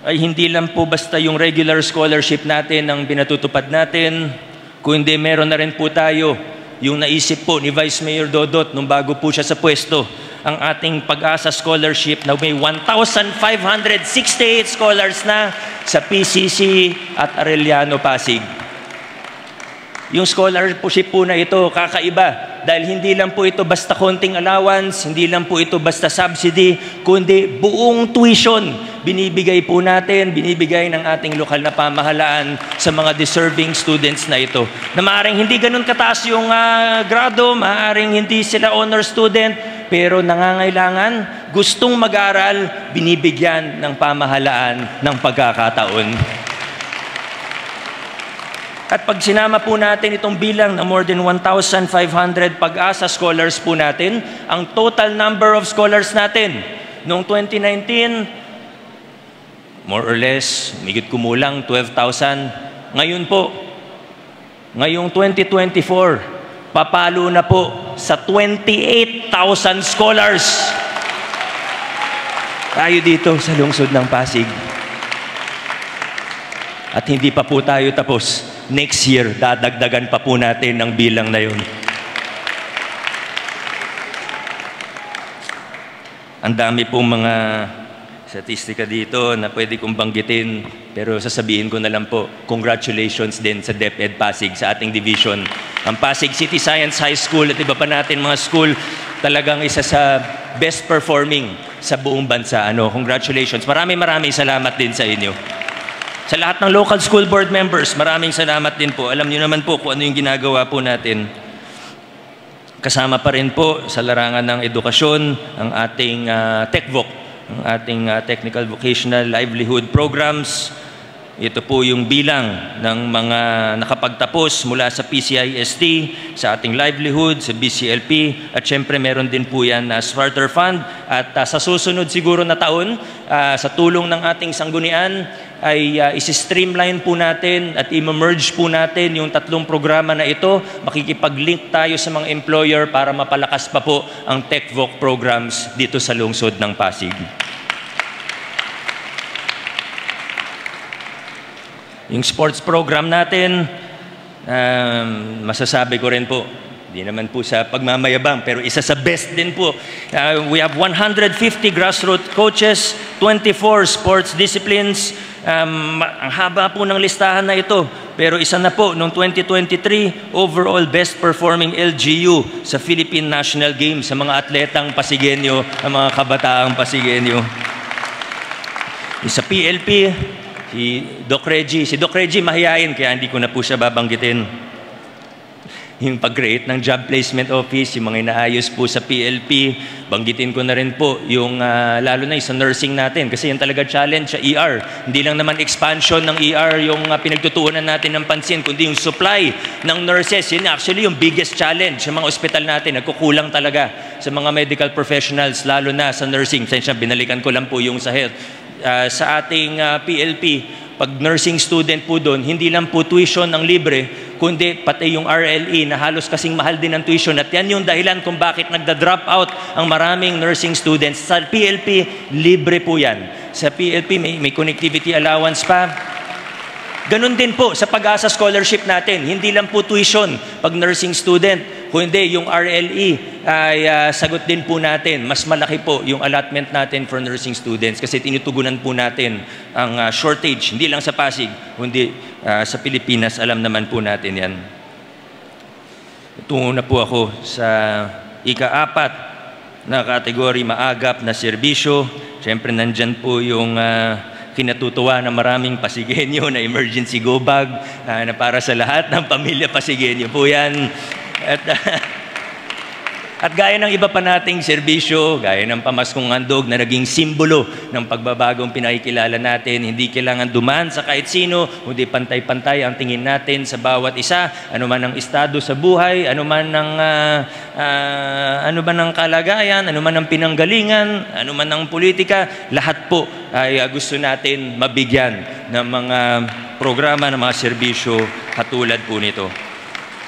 ay hindi lang po basta yung regular scholarship natin ang pinatutupad natin, kundi meron na rin po tayo yung naisip po ni Vice Mayor Dodot nung bago po siya sa pwesto, ang ating Pag-asa Scholarship na may 1,568 scholars na sa PCC at Arellano Pasig. Yung scholarship po na ito, kakaiba. Dahil hindi lang po ito basta konting allowance, hindi lang po ito basta subsidy, kundi buong tuition binibigay po natin, binibigay ng ating lokal na pamahalaan sa mga deserving students na ito. Na maaaring hindi ganun kataas yung grado, maaaring hindi sila honor student, pero nangangailangan, gustong mag-aral, binibigyan ng pamahalaan ng pagkakataon. At pag sinama po natin itong bilang na more than 1,500 Pag-asa scholars po natin, ang total number of scholars natin noong 2019, more or less, higit kumulang 12,000. Ngayon po, ngayong 2024, papalo na po sa 28,000 scholars. Tayo dito sa lungsod ng Pasig. At hindi pa po tayo tapos. Next year, dadagdagan pa po natin ang bilang na yun. Ang dami pong mga statistika dito na pwede kong banggitin, pero sasabihin ko na lang po, congratulations din sa DepEd Pasig, sa ating division. Ang Pasig City Science High School at iba pa natin mga school, talagang isa sa best performing sa buong bansa. Congratulations. Maraming salamat din sa inyo. Sa lahat ng local school board members, maraming salamat din po. Alam niyo naman po kung ano yung ginagawa po natin. Kasama pa rin po sa larangan ng edukasyon ang ating TechVoc, ang ating Technical Vocational Livelihood Programs. Ito po yung bilang ng mga nakapagtapos mula sa PCIST, sa ating livelihood, sa BCLP, at syempre meron din po yan na Starter Fund. At sa susunod siguro na taon, sa tulong ng ating sanggunian, ay isi-streamline po natin at i-merge po natin yung tatlong programa na ito. Makikipag-link tayo sa mga employer para mapalakas pa po ang TechVoc programs dito sa lungsod ng Pasig. Yung sports program natin, masasabi ko rin po, hindi naman po sa pagmamayabang, pero isa sa best din po. We have 150 grassroots coaches, 24 sports disciplines, Ang haba po ng listahan na ito. Pero isa na po, noong 2023, overall best performing LGU sa Philippine National Games sa mga atletang Pasigueño, ang mga kabataang Pasigueño. Sa PLP, si Doc Reggie mahihain, kaya hindi ko na po siya babanggitin. Yung pag-create ng job placement office, yung mga inaayos po sa PLP, banggitin ko na rin po yung lalo na sa nursing natin kasi yung talaga challenge sa ER. Hindi lang naman expansion ng ER yung pinagtutuunan natin ng pansin, kundi yung supply ng nurses. Yun actually yung biggest challenge sa mga ospital natin. Nagkukulang talaga sa mga medical professionals, lalo na sa nursing. Binalikan ko lang po yung sa health. Sa ating PLP, pag nursing student po doon, hindi lang po tuition ang libre, kundi pati yung RLE na halos kasing mahal din ang tuition. At yan yung dahilan kung bakit nagda-drop out ang maraming nursing students. Sa PLP, libre po yan. Sa PLP, may connectivity allowance pa. Ganon din po sa Pag-asa Scholarship natin. Hindi lang po tuition pag nursing student, kundi yung RLE ay sagot din po natin. Mas malaki po yung allotment natin for nursing students kasi tinutugunan po natin ang shortage, hindi lang sa Pasig, kundi sa Pilipinas, alam naman po natin yan. Tungo na po ako sa ika-4 na kategory, maagap na serbisyo. Siyempre, nandyan po yung kinatutuwa ng maraming Pasigueño na emergency go bag na para sa lahat ng pamilya Pasigueño po yan. At gaya ng iba pa nating serbisyo, gaya ng pamaskong handog na naging simbolo ng pagbabagong pinakikilala natin, hindi kailangan dumaan sa kahit sino, kundi pantay-pantay ang tingin natin sa bawat isa, ano man ang estado sa buhay, ano man ang kalagayan, ano man ang pinanggalingan, ano man ang politika, lahat po ay gusto natin mabigyan ng mga programa, ng mga serbisyo katulad po nito.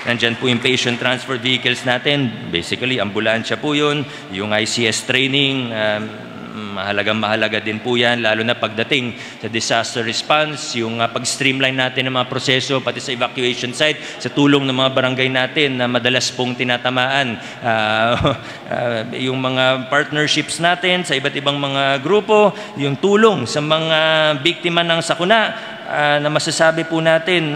Nandyan po yung patient transfer vehicles natin. Basically, ambulansya po yun. Yung ICS training, mahalaga din po yan, lalo na pagdating sa disaster response, yung pag-streamline natin ng mga proseso, pati sa evacuation site, sa tulong ng mga barangay natin na madalas pong tinatamaan. Yung mga partnerships natin sa iba't ibang mga grupo, yung tulong sa mga biktima ng sakuna, na masasabi po natin,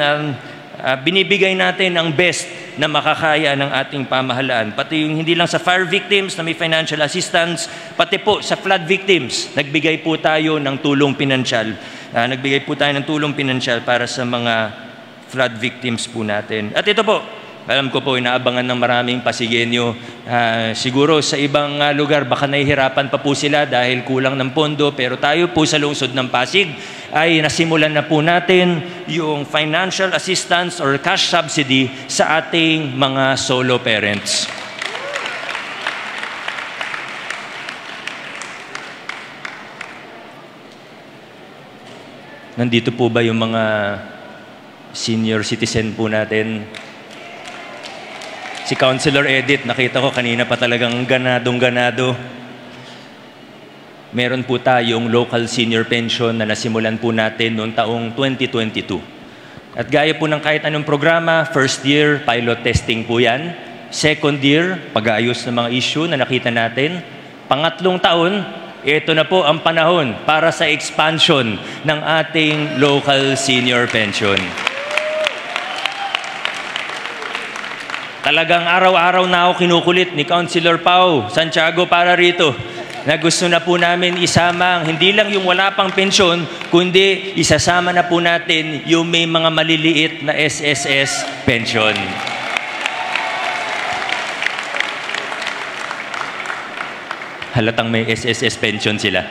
binibigay natin ang best na makakaya ng ating pamahalaan. Pati yung hindi lang sa fire victims na may financial assistance, pati po sa flood victims, nagbigay po tayo ng tulong pinansyal. Nagbigay po tayo ng tulong pinansyal para sa mga flood victims po natin. At ito po, alam ko po, inaabangan ng maraming Pasigueño. Siguro sa ibang lugar, baka nahihirapan pa po sila dahil kulang ng pondo. Pero tayo po sa lungsod ng Pasig ay nasimulan na po natin yung financial assistance or cash subsidy sa ating mga solo parents. Nandito po ba yung mga senior citizen po natin? Si Councilor Edith, nakita ko kanina pa talagang ganadong-ganado. Meron po tayong local senior pension na nasimulan po natin noong taong 2022. At gaya po ng kahit anong programa, first year, pilot testing po yan. Second year, pag-aayos ng mga issue na nakita natin. Pangatlong taon, ito na po ang panahon para sa expansion ng ating local senior pension. Talagang araw-araw na ako kinukulit ni Councilor Pao Santiago para rito na gusto na po namin isama hindi lang yung wala pang pensyon, kundi isasama na po natin yung may mga maliliit na SSS pension. Halatang may SSS pension sila.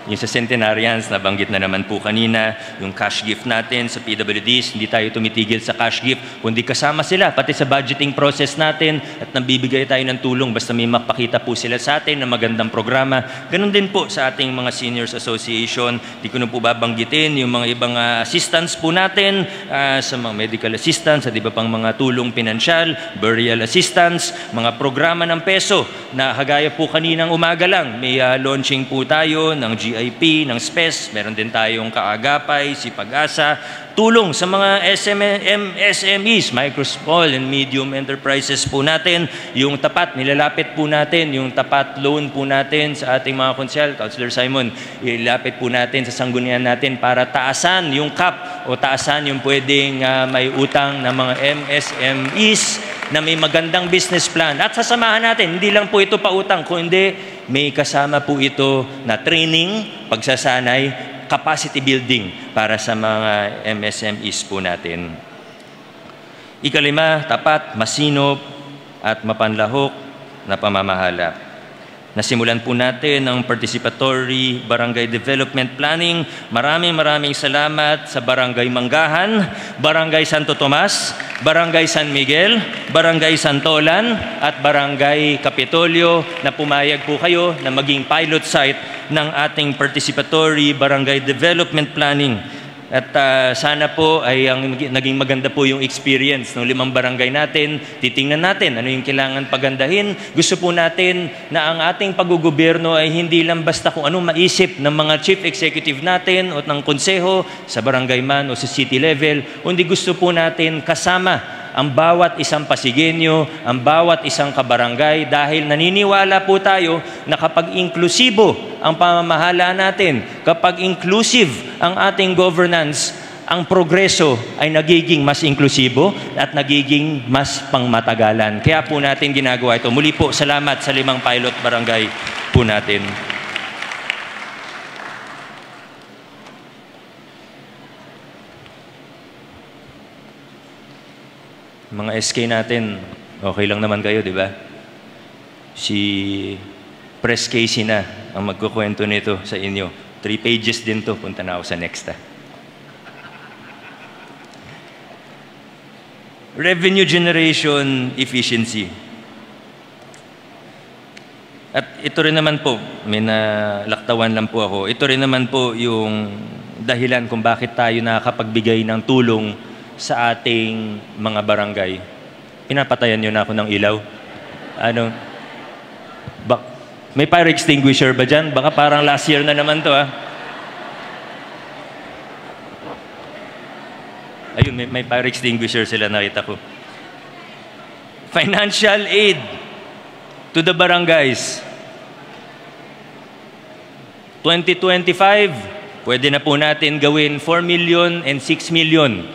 Yung sa centenarians, nabanggit na naman po kanina, yung cash gift natin sa PWDs, hindi tayo tumitigil sa cash gift, kundi kasama sila, pati sa budgeting process natin, at nabibigay tayo ng tulong basta may mapakita po sila sa atin na magandang programa. Ganun din po sa ating mga seniors association. Di ko na po babanggitin yung mga ibang assistance po natin sa mga medical assistance, at iba pang mga tulong pinansyal, burial assistance, mga programa ng peso na kagaya po kaninang umaga lang, may launching po tayo ng GIC CIP, ng SPES, meron din tayong Kaagapay, si Pag-asa, tulong sa mga MSMEs, micro, small, and medium enterprises po natin, yung tapat, nilalapit po natin, yung tapat loan po natin sa ating mga konsyal, Councilor Simon, ilalapit po natin sa sanggunian natin para taasan yung cap o taasan yung pwedeng may utang ng mga MSMEs na may magandang business plan. At sasamahan natin, hindi lang po ito pautang, kundi may kasama po ito na training, pagsasanay, capacity building para sa mga MSMEs po natin. Ikalima, tapat, masinop, at mapanlahok na pamamahala. Nasimulan po natin ang participatory barangay development planning. Maraming salamat sa Barangay Manggahan, Barangay Santo Tomas, Barangay San Miguel, Barangay Santolan, at Barangay Capitolio na pumayag po kayo na maging pilot site ng ating participatory barangay development planning. At sana po ay naging maganda po yung experience ng 5 barangay natin. Titingnan natin ano yung kailangan pagandahin. Gusto po natin na ang ating paggugobyerno ay hindi lang basta kung anong maisip ng mga chief executive natin o ng konseho sa barangay man o sa city level. Kundi gusto po natin kasama ang bawat isang Pasigueño, ang bawat isang kabarangay dahil naniniwala po tayo na kapag inklusibo ang pamamahala natin, kapag inclusive ang ating governance, ang progreso ay nagiging mas inklusibo at nagiging mas pangmatagalan. Kaya po natin ginagawa ito. Muli po, salamat sa 5 pilot barangay po natin. Mga SK natin, okay lang naman kayo, di ba? Si Press Casey na ang magkukwento nito sa inyo. 3 pages din to. Punta na ako sa next. Revenue generation efficiency. At ito rin naman po, may nalaktawan lang po ako, ito rin naman po yung dahilan kung bakit tayo nakakapagbigay ng tulong sa ating mga barangay. Pinapatayan nyo na ako ng ilaw. May fire extinguisher ba dyan? Baka parang last year na naman to, Ayun, may fire extinguisher sila, nakita ko. Financial aid to the barangays. 2025, pwede na po natin gawin 4 million and 6 million.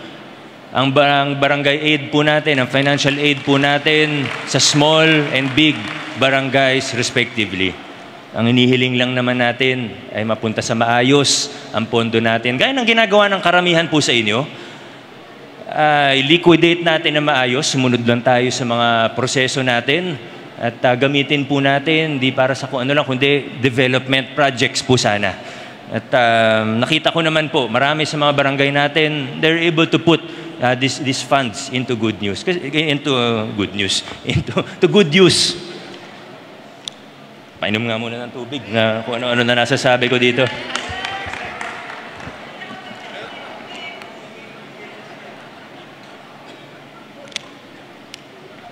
Ang barangay aid po natin, ang financial aid po natin sa small and big barangays respectively. Ang inihiling lang naman natin ay mapunta sa maayos ang pondo natin. Gaya ng ginagawa ng karamihan po sa inyo, liquidate natin na maayos, sumunod lang tayo sa mga proseso natin at gamitin po natin, di para sa kung ano lang, kundi development projects po sana. At nakita ko naman po, marami sa mga barangay natin, they're able to put these funds into good news. Into good use. Painom nga muna ng tubig na kung ano-ano na nasasabi ko dito.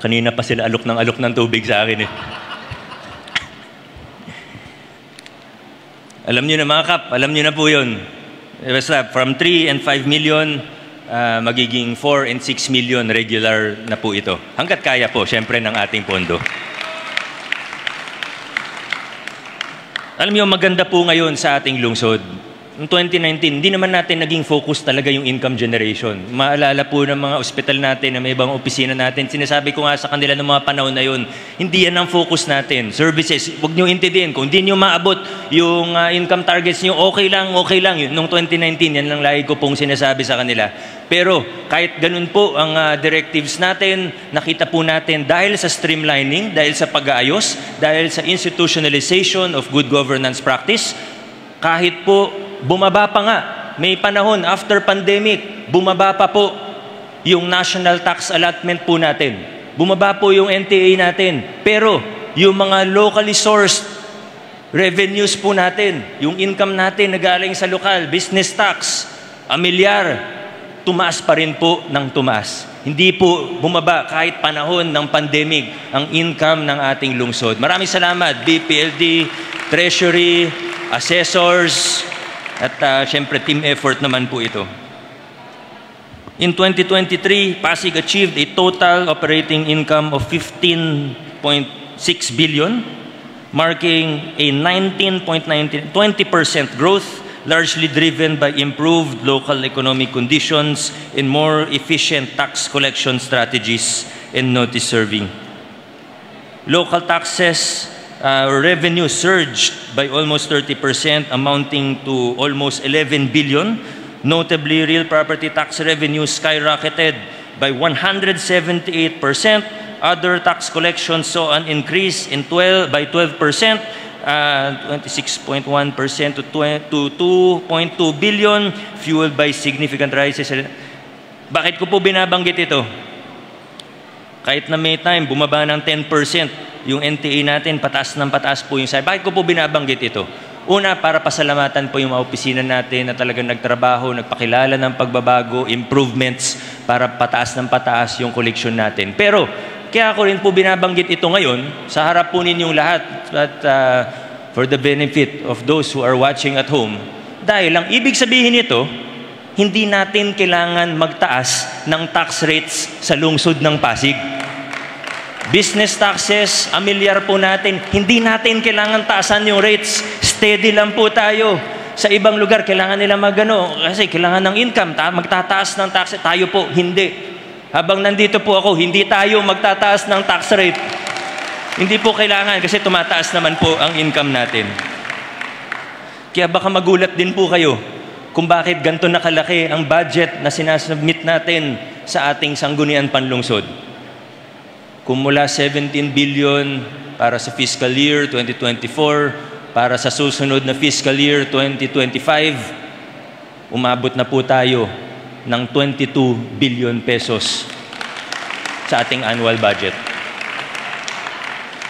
Kanina pa sila alok ng tubig sa akin . Alam niyo na mga kap, alam niyo na po yun. Basta from 3 and 5 million, magiging 4 and 6 million regular na po ito. Hanggat kaya po, syempre, ng ating pondo. Alam niyo, maganda po ngayon sa ating lungsod. Noong 2019, hindi naman natin naging focus talaga yung income generation. Maalala po ng mga ospital natin, na may ibang opisina natin, sinasabi ko nga sa kanila ng mga panahon na yun, hindi yan ang focus natin. Services, huwag nyo intindihin. Kung hindi nyo maabot yung income targets nyo, okay lang. Noong 2019, yan lang lagi ko pong sinasabi sa kanila. Pero kahit ganun po ang directives natin, nakita po natin dahil sa streamlining, dahil sa pag-aayos, dahil sa institutionalization of good governance practice, kahit po bumaba pa nga, may panahon after pandemic, bumaba pa po yung national tax allotment po natin. Bumaba po yung NTA natin. Pero yung mga locally sourced revenues po natin, yung income natin na galing sa lokal, business tax, amilyar, tumaas pa rin po ng tumaas. Hindi po bumaba kahit panahon ng pandemic ang income ng ating lungsod. Maraming salamat, BPLD, Treasury, assessors, at syempre team effort naman po ito. In 2023, Pasig achieved a total operating income of 15.6 billion, marking a 20% growth, largely driven by improved local economic conditions and more efficient tax collection strategies and notice serving. Local taxes revenue surged by almost 30%, amounting to almost 11 billion. Notably, real property tax revenue skyrocketed by 178%. Other tax collections saw an increase by 12%, 26.1% to 2.2 billion, fueled by significant rises. Bakit ko po binabanggit ito? Kahit na may time, bumaba ng 10%, yung NTA natin, pataas ng pataas po yung side. Bakit ko po binabanggit ito? Una, para pasalamatan po yung mga opisina natin na talagang nagtrabaho, nagpakilala ng pagbabago, improvements, para pataas ng pataas yung collection natin. Pero, kaya ako rin po binabanggit ito ngayon, sa harap po ninyong lahat, at for the benefit of those who are watching at home, dahil ang ibig sabihin nito, hindi natin kailangan magtaas ng tax rates sa lungsod ng Pasig. Business taxes, amilyar po natin, hindi natin kailangan taasan yung rates. Steady lang po tayo. Sa ibang lugar, kailangan nila kasi kailangan ng income, magtataas ng tax. Tayo po, hindi. Habang nandito po ako, hindi tayo magtataas ng tax rate. Hindi po kailangan kasi tumataas naman po ang income natin. Kaya baka magulat din po kayo kung bakit ganito nakalaki ang budget na sinasubmit natin sa ating sanggunian panlungsod. Kung mula 17 billion para sa fiscal year 2024, para sa susunod na fiscal year 2025, umabot na po tayo ng 22 billion pesos sa ating annual budget.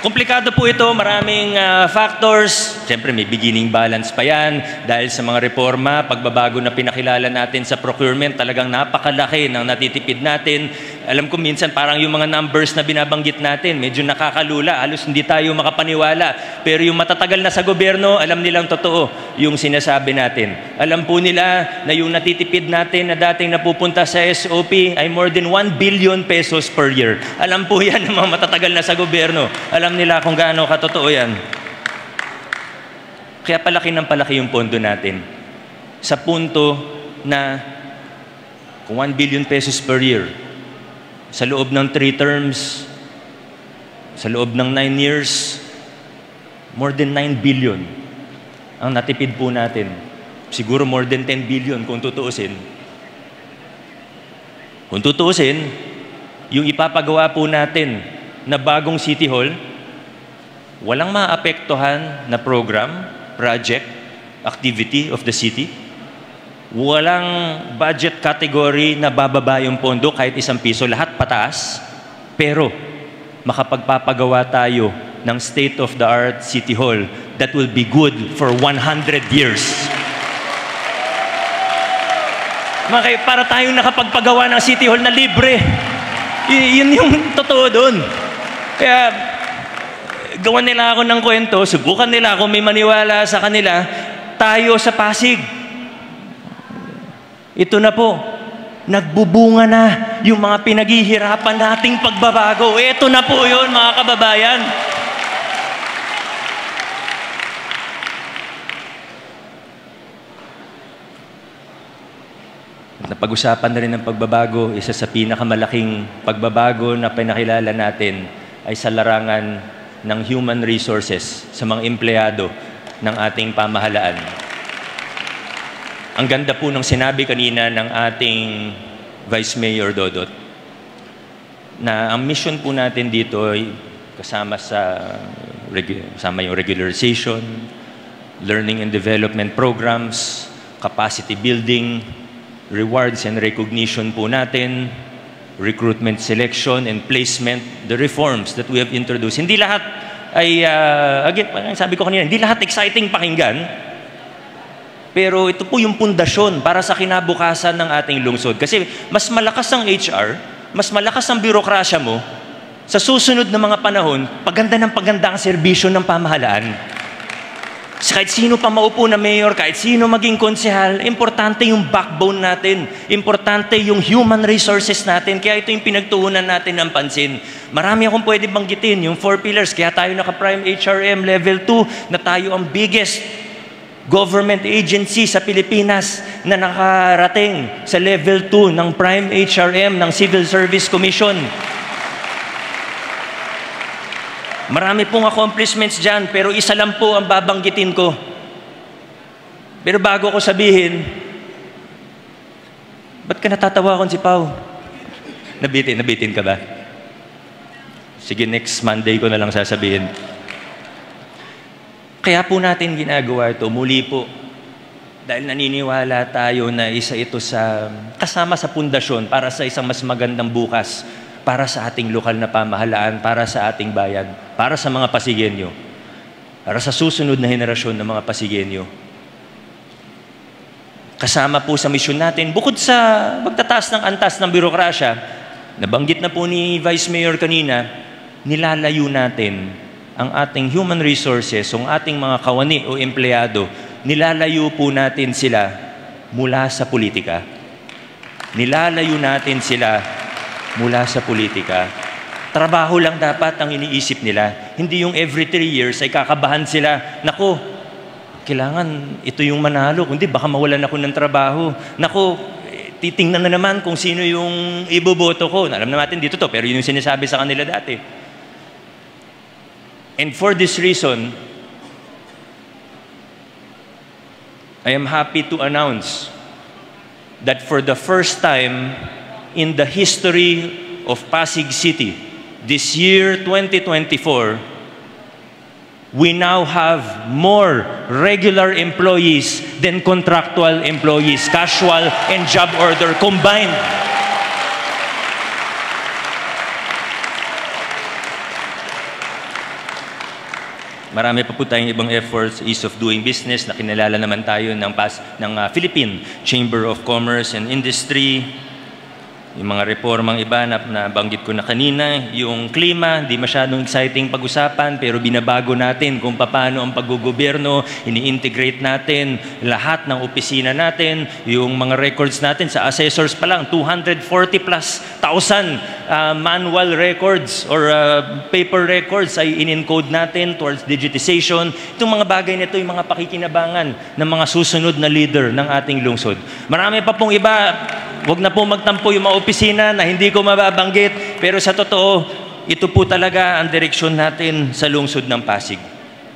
Komplikado po ito, maraming factors. Siyempre may beginning balance pa yan dahil sa mga reforma, pagbabago na pinakilala natin sa procurement, talagang napakalaki ng natitipid natin. Alam ko minsan parang yung mga numbers na binabanggit natin, medyo nakakalula, halos hindi tayo makapaniwala. Pero yung matatagal na sa gobyerno, alam nilang totoo yung sinasabi natin. Alam po nila na yung natitipid natin na dating napupunta sa SOP ay more than 1 billion pesos per year. Alam po yan ng mga matatagal na sa gobyerno. Alam nila kung gaano katotoo yan. Kaya palaki ng palaki yung pondo natin. Sa punto na kung 1 billion pesos per year, sa loob ng 3 terms, sa loob ng 9 years, more than 9 billion ang natipid po natin. Siguro more than 10 billion kung tutuusin. Kung tutuusin, yung ipapagawa po natin na bagong City Hall, walang maapektuhan na program, project, activity of the city. Walang budget category na bababa yung pondo kahit 1 piso, lahat pataas. Pero makapagpapagawa tayo ng state-of-the-art City Hall that will be good for 100 years. Para tayong nakapagpagawa ng City Hall na libre. Yun yung totoo doon. Kaya gawan nila ako ng kwento, subukan nila kung may maniwala sa kanila, tayo sa Pasig. Ito na po, nagbubunga na yung mga pinaghihirapan nating pagbabago. Ito na po yun, mga kababayan. Napag-usapan na rin ng pagbabago, isa sa pinakamalaking pagbabago na pinakilala natin ay sa larangan ng human resources sa mga empleyado ng ating pamahalaan. Ang ganda po ng sinabi kanina ng ating Vice Mayor Dodot na ang mission po natin dito ay kasama yung regularization, learning and development programs, capacity building, rewards and recognition po natin, recruitment, selection, and placement, the reforms that we have introduced. Hindi lahat ay, again, sabi ko kanina, hindi lahat exciting pakinggan, pero ito po yung pundasyon para sa kinabukasan ng ating lungsod. Kasi mas malakas ang HR, mas malakas ang birokrasya mo, sa susunod na mga panahon, paganda ng paganda ang serbisyo ng pamahalaan. Kahit sino pa maupo na mayor, kahit sino maging konsehal, importante yung backbone natin. Importante yung human resources natin. Kaya ito yung pinagtuunan natin ng pansin. Marami akong pwede banggitin, yung 4 pillars. Kaya tayo naka-Prime HRM Level 2 na tayo ang biggest government agency sa Pilipinas na nakarating sa Level 2 ng Prime HRM ng Civil Service Commission. Marami pong accomplishments dyan, pero isa lang po ang babanggitin ko. Pero bago ko sabihin, ba't ka natatawa kung si Pao? Nabitin ka ba? Sige, next Monday ko na lang sasabihin. Kaya po natin ginagawa ito, muli po, dahil naniniwala tayo na isa ito sa kasama sa pundasyon para sa isang mas magandang bukas, para sa ating lokal na pamahalaan, para sa ating bayan, para sa mga Pasigueño, para sa susunod na henerasyon ng mga Pasigueño. Kasama po sa misyon natin, bukod sa magtataas ng antas ng birokrasya, nabanggit na po ni Vice Mayor kanina, nilalayo natin ang ating human resources, ang ating mga kawani o empleyado, nilalayo po natin sila mula sa politika. Nilalayo natin sila mula sa politika. Trabaho lang dapat ang iniisip nila. Hindi yung every 3 years ay kakabahan sila. Naku, kailangan ito yung manalo. Kundi baka mawalan ako ng trabaho. Naku, titingnan na naman kung sino yung iboboto ko. Alam na natin dito to, pero yun yung sinasabi sa kanila dati. And for this reason, I am happy to announce that for the first time in the history of Pasig City, this year 2024, we now have more regular employees than contractual employees, casual and job order combined. Marami pa po tayong ibang efforts, ease of doing business, na kinalala naman tayo ng Philippine Chamber of Commerce and Industry. Yung mga reformang iba na banggit ko na kanina, yung klima, di masyadong exciting pag-usapan, pero binabago natin kung paano ang paggugobyerno, ini-integrate natin lahat ng opisina natin, yung mga records natin sa assessors pa lang, 240,000+ manual records or paper records ay in-encode natin towards digitization. Itong mga bagay nito, yung mga pakikinabangan ng mga susunod na leader ng ating lungsod. Marami pa pong iba. Huwag na po magtampo yung mga opisina na hindi ko mababanggit. Pero sa totoo, ito po talaga ang direksyon natin sa lungsod ng Pasig.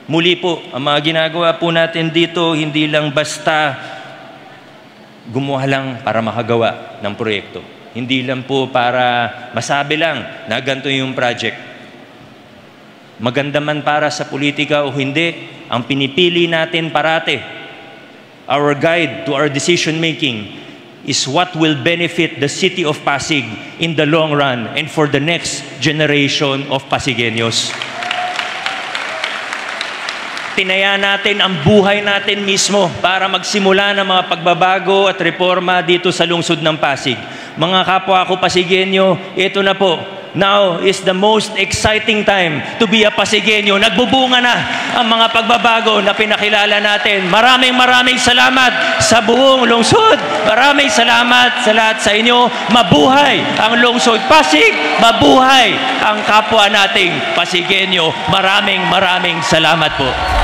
Muli po, ang mga ginagawa po natin dito, hindi lang basta gumawa lang para makagawa ng proyekto. Hindi lang po para masabi lang na ganito yung project. Maganda man para sa politika o hindi, ang pinipili natin parate, our guide to our decision making, is what will benefit the city of Pasig in the long run and for the next generation of Pasigueños. Tinaya natin ang buhay natin mismo para magsimula ng mga pagbabago at reforma dito sa lungsod ng Pasig. Mga kapwa ko Pasigueño, ito na po. Now is the most exciting time to be a Pasigueño. Nagbubunga na ang mga pagbabago na pinakilala natin. Maraming salamat sa buong lungsod. Maraming salamat sa lahat sa inyo. Mabuhay ang lungsod Pasig. Mabuhay ang kapwa nating Pasigueño. Maraming salamat po.